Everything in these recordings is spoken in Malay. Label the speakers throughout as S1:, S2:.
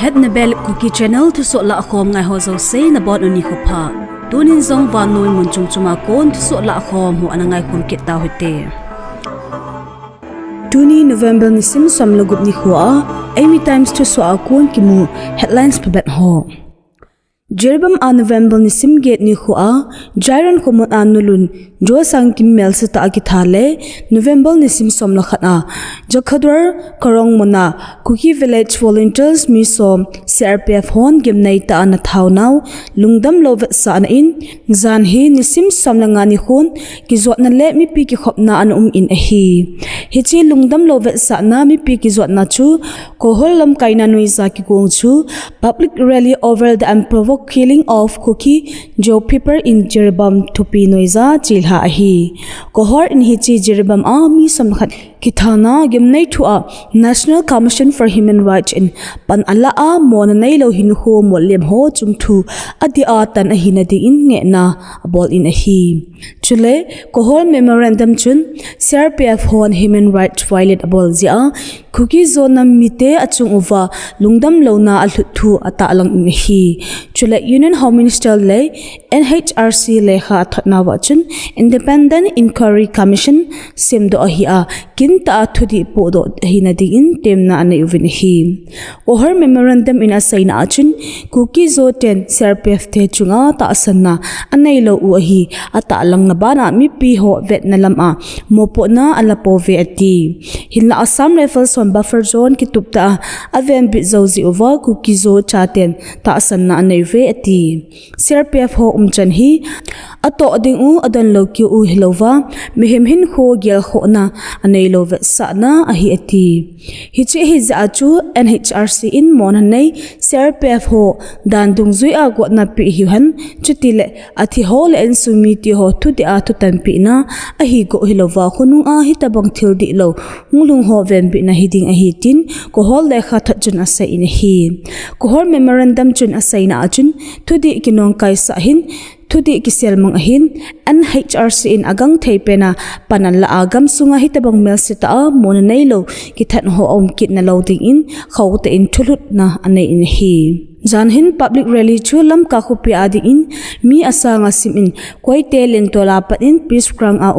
S1: HETNA BELAP Kuki channel THUSOH LAHKHOM ngai ho zo se na bon uni khopha tunin zong van noi mun chungchuma kon THUSOH LAHKHOM hu anangai khom keta hote tuni November ni sim samlo gup ni khua Amy Times THUSOH akon kimu headlines pabet ho Jerbam a November ni sim gate ni khua Jairon khomot anulun jo sang kim mel se ta ki thale November ni sim somla khana jokhadwar korong mona Kuki village volunteers mi som CRPF hon gem nei ta na thaunaw lungdam lovat sa an in zan hi ni sim somla nga ni khon ki zot na le mi pi ki khopna an in a hi chi lungdam lovat sa na mi pi ki zot na chu ko holam kaina noi za ki gong chu public rally over the unprovoked killing of Kuki jo people in Jerbam thupi noiza chilha hi kohor in hi chi Jerbam a mi samkhat kithana gemnei thua National Commission for Human Rights in pan ala a mon nei lo hin ho mollem ho chungthu adi a tan a hin adi in nge na bol in a hi chule kohor memorandum chun CRPF hon human rights violate abol zia Kuki zona mite achung uwa lungdam lona alhuthu ata lang in hi chule Union Home Minister le NHRC le kha thotna wa chun Independent Inquiry Commission simdo a hi a kinta thudi podo hina di in temna anai uvin hi ohor memorandum in asaina achun Kuki zo 10 CRPF te chunga ta asanna anai lo u hi ata lang na bana mi pi ho vet na lam a mopo na alapo ve ati hinla Assam Rifles on buffer zone ki tupta aven bit zozi over Kuki zo chaten ta asanna anai ve ati CRPF ho umchan hi ato ding u adan lo ki u hilova mehim hin kho gel kho na anei lo ve sa na a hi ati hi chi hi za chu NHRC in mon nei CRPF ho dan dung zui a go na pi hi han chutile athi ho le en sumi ti ho thu ti a thu tan pi na a hi go hilova khunu a hi tabang thil di lo nglung ho ven bi na hi ding a hi tin ko hol le kha that chun a sai in hi ko hol memorandum chun a sai na chun thu di kinong kai sa hin thudi kisel mang ahin NHRC in agang theipena panan la agam sunga hitabang mel sita mon nei lo ki that ho om kit na lo ding in khawte in thulut na anei in hi janhin public rally chu lam ka khupi adi in mi asanga sim in koite len tola pat in peace krang a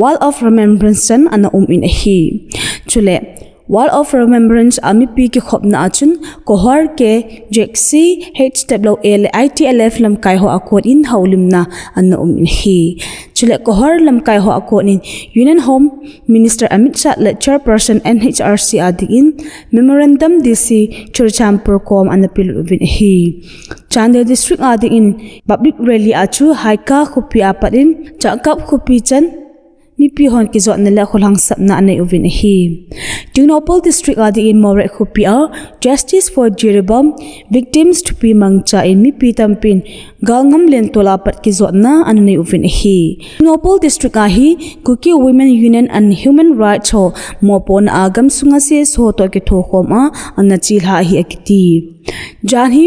S1: wall of remembrance ana in hi chule Wall of Remembrance ami pi ki khopna achun kohor ke jexi HETNA lam kai ho akot in haulimna anna in hi chule kohor lam kai ho akot in Union Home Minister Amit Shah le chairperson NHRC adi in memorandum DC churchampur kom anapil ubin hi Chandel district adi in public rally achu haika khupi apadin chakap khupi chan mi pi hon ki zot na la kholang sapna anei uvin hi Tinopol district adi in more khupi a justice for Jerbam victims to pi mangcha in mi pi tampin galngam len tola pat ki zot na anei uvin hi Tinopol district a hi Kuki Women Union and Human Rights ho mopon agam sunga se so to ki tho khoma anna chil ha hi akiti janhi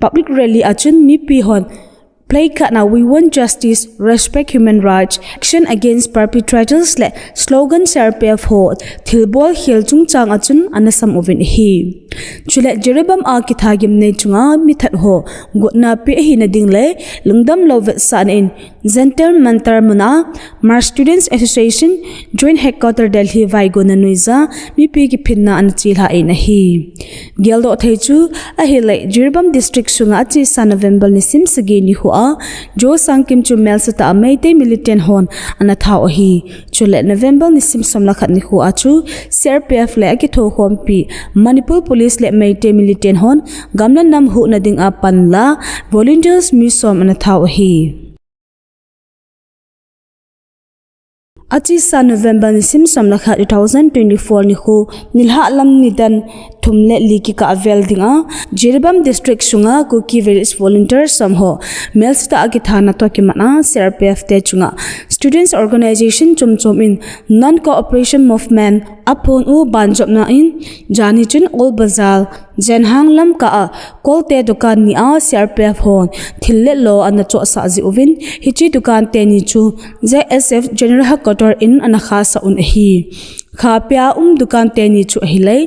S1: public rally achun mi pi hon Boycott now we want justice, respect human rights, action against perpetrators le slogan CRPF ho thilbol hil chungchang achun anasam ovin hi chule Jerbam a ki thagim ne chunga mi that ho gotna pe hi na ding le lungdam lovet san in Center Mantar Muna Mar Students Association Joint Headquarter Delhi Vaigo na nuiza mi pe ki phinna an chilha in hi geldo thaichu Aheloute Jerbam district sunga chi sa November ni sim sage ni ho jo sangkim chu mel sata meite militant hon ana thau hi chule November ni sim somla khat ni khu achu CRPF le ki tho khom pi Manipur police le meite militant hon gamna nam hu na ding a pan la volunteers mi som ana thau hi Achi sa November ni sim somla khat 2024 ni khu nilha lam ni dan thumle liki ka avel dinga Jerbam district sunga Kuki village volunteer samho melsta agi thana to ki mana CRPF te chunga students organization chumchom in non cooperation movement upon u banjop na in jani chun all bazal Jenhang lam ka a kolte dukan ni a CRPF hon thille lo an cho sa ji uvin hichi dukan te ni chu JSF General Headquarter in anakha sa un hi khapya dukan te ni chu hilai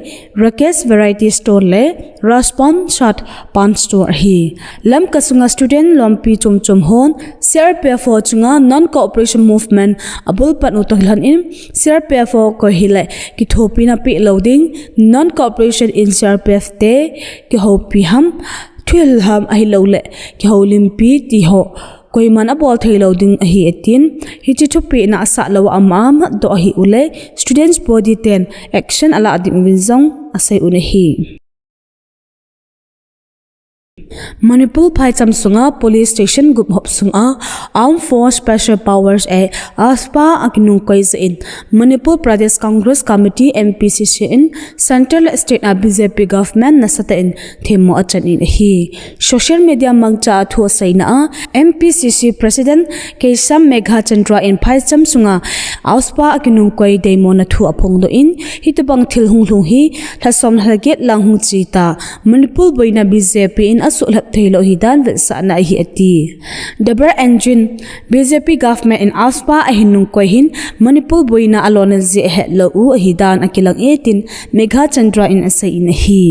S1: Rakesh Variety Store le Raspon Shot Pan Store hi lam kasunga student lompi chum hon CRPF ho chunga non cooperation movement abul pan utahlan in CRPF ho ko hilai ki thopi na pi loading non cooperation in CRPF te ki hopi ham thil ham Aheloute ki holimpi ti ho koi man abol thailo ding hi etin hi chi thupi na asa lo amam do hi ule students body ten action ala ding winzong asai une hi Manipur Phai Samsunga Police Station Group Hop Sunga Armed Force Special Powers a ASPA akinung kois in Manipur Pradesh Congress Committee MPCC in Central State BJP government nasata in themo achan in hi social media mangcha thu saina MPCC President Kesam Megha Chandra in Phai Samsunga ASPA akinung koi demo na thu apong do in hitubang thil hunglung hi thasom haget lang hu chi ta Manipur boina BJP in asulap thelo hidan sa na hi ati Dabra engine BJP government in ASPA ahinung koi hin Manipur boina alona je hetlo u hidan akilang 18 Megha Chandra in asai in hi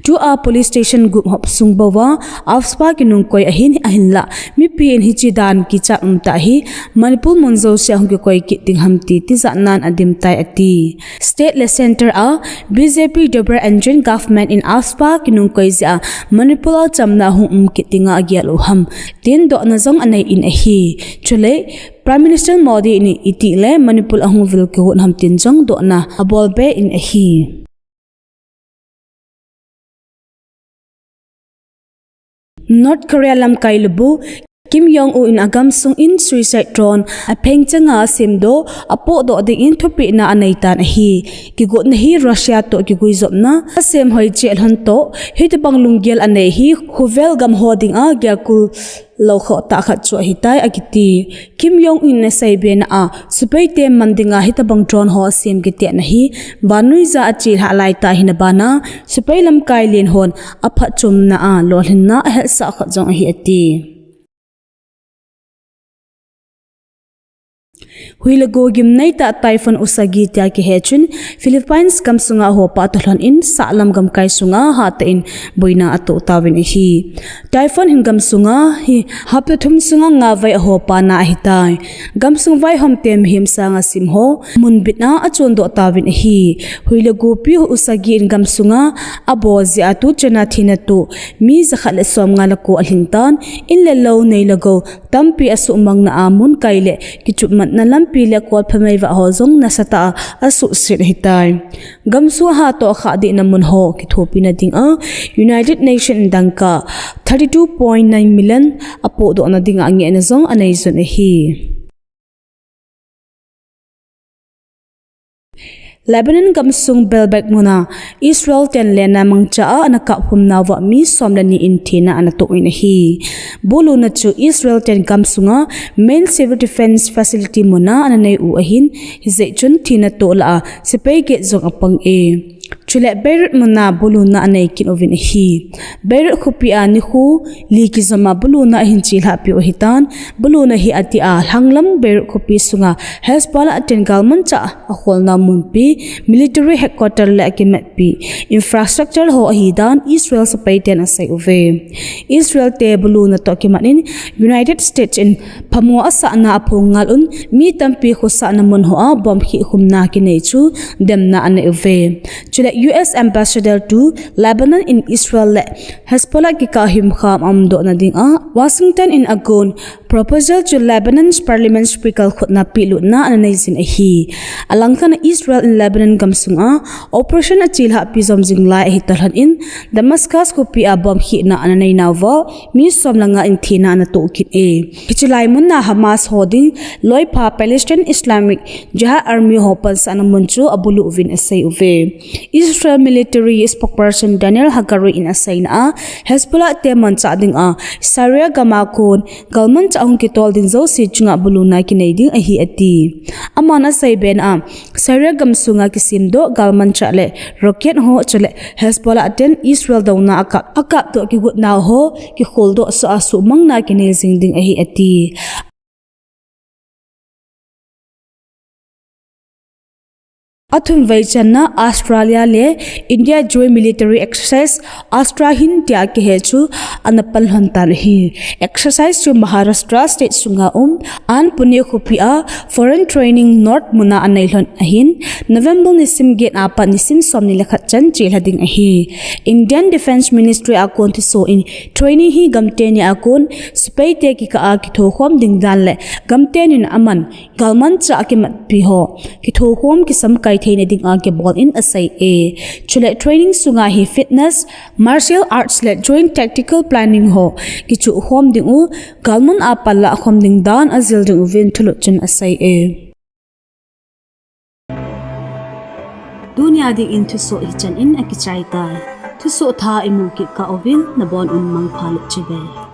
S1: to a police station group hop sung bawa ASPA kinung koi ahin ahinla mi pi in hichi dan ki cha ta hi Manipur monzo se hung koi ki ting hamti ti zanan adim tai ati state le center a BJP Dabra engine government in ASPA kinung koi ja Manipur chamna hum kitinga agial uham tin do na zong anai in a hi chule Prime Minister Modi ni iti le Manipur ahung vil ke hon ham tin jong do na abol be in a hi North Korea lam kailubu Kim Jong-un in agam sung in suicide drone a peng changa simdo apo do de in thopi na anaitan hi kigot na hi Russia to kigui zopna asem hoi chel hon to hit bang lunggel anei hi huvel gam hoding a gyakul LAHKHOM ta khat chu hitai agiti Kim Jong-un na saibe na a supai te mandinga hitabang drone ho sim gite na hi banui za achil halai ta hinabana supai lam kai len hon apha chum na a lolhin na hel sa khat jong hi ati Huilago gimnai ta typhoon usagi tia ki hechun Philippines kam sunga ho patolan in salam gam kai sunga hata in boina ato tawin hi typhoon hingam sunga hi hapathum sunga nga vai ho pa na hitai gam sung vai hom tem him sanga sim ho munbitna achon do tawin hi huilago pi usagi in gam sunga abozi atu chena thina to mi zakhal som nga lako alhintan in le lo nei lago tampi asu mang na amun kaile kichup mat na lampi le kwal phamai wa hozong na sata asu sir hitai gamsu ha to kha de namun ho ki thopi na ding a United Nation dangka 32.9 million apo do na ding ange na zong anai zon hi Lebanon gamsung belbek muna Israel ten lena mangcha anaka humna wa mi somlani intina anato in hi bulu na chu Israel ten gamsunga main civil defense facility muna ananai u ahin hizai chun thina to la sipai ge zong apang e chule Beirut muna bulu na anai kin ovin hi Beirut khupi ani khu li ki zama bulu na hin chil ha pi ohitan bulu na hi ati a hanglam Beirut khupi sunga Hezbollah ten galman cha a holna mumpi military headquarter le akimet pi infrastructure ho hidan Israel sapai ten asai uve Israel te bulu na to kimanin United States in phamu asa na aphongal un mi tampi khosa na mun ho a bom khi humna ki nei chu demna ane uve chule US ambassador to Lebanon in Israel le Hezbollah ki kahim kham am do na ding a Washington in agon proposal to Lebanon's parliament speaker khutna pilu na anai zin a hi alangkhan Israel in Lebanon gamsunga operation achil ha pi zomjing lai hi talhan in Damascus ko pi abom hi na anai nawa mi somlanga in thina na to kit e hichilai mun na Hamas holding loi pha Palestinian Islamic Jihad Army hopan sana munchu abulu vin asai uve Israel military spokesperson Daniel Hagari in asay na Hezbollah teman cha ding Syria gamakon galman cha ang kitol ding zo si chunga buluna kinay ding ahi ati amana say ben Syria gamsunga kisimdo galman cha le rocket ho chale Hezbollah ten Israel dauna akap to ki gut na ho ki kholdo sa asu mang na kinay zing ding ahi ati Athum Vaichanna Australia le India joint military exercise Austrahin tia ke hechu anapal hantal hi exercise chu Maharashtra state sunga an Pune khopia foreign training north muna anailhon ahin November nisim get apa nisim somni lekhat chan chil hading ahi Indian Defence Ministry akon THUSOH training hi gamte ni akon spaite ki ka ki thokhom ding dan le gamte nin aman galman cha ki mat pi ho ki thokhom ki sam kai theine ding age ball in asai chule training sunga hi fitness martial arts le joint tactical planning ho kichu hom ding u galmun apalla khom ding dan azil ding uvin thulu chen asai dunia ding in THUSOH hi chan in akichai tai THUSOH tha imu ki ka ovin na bon un mang phalu chibe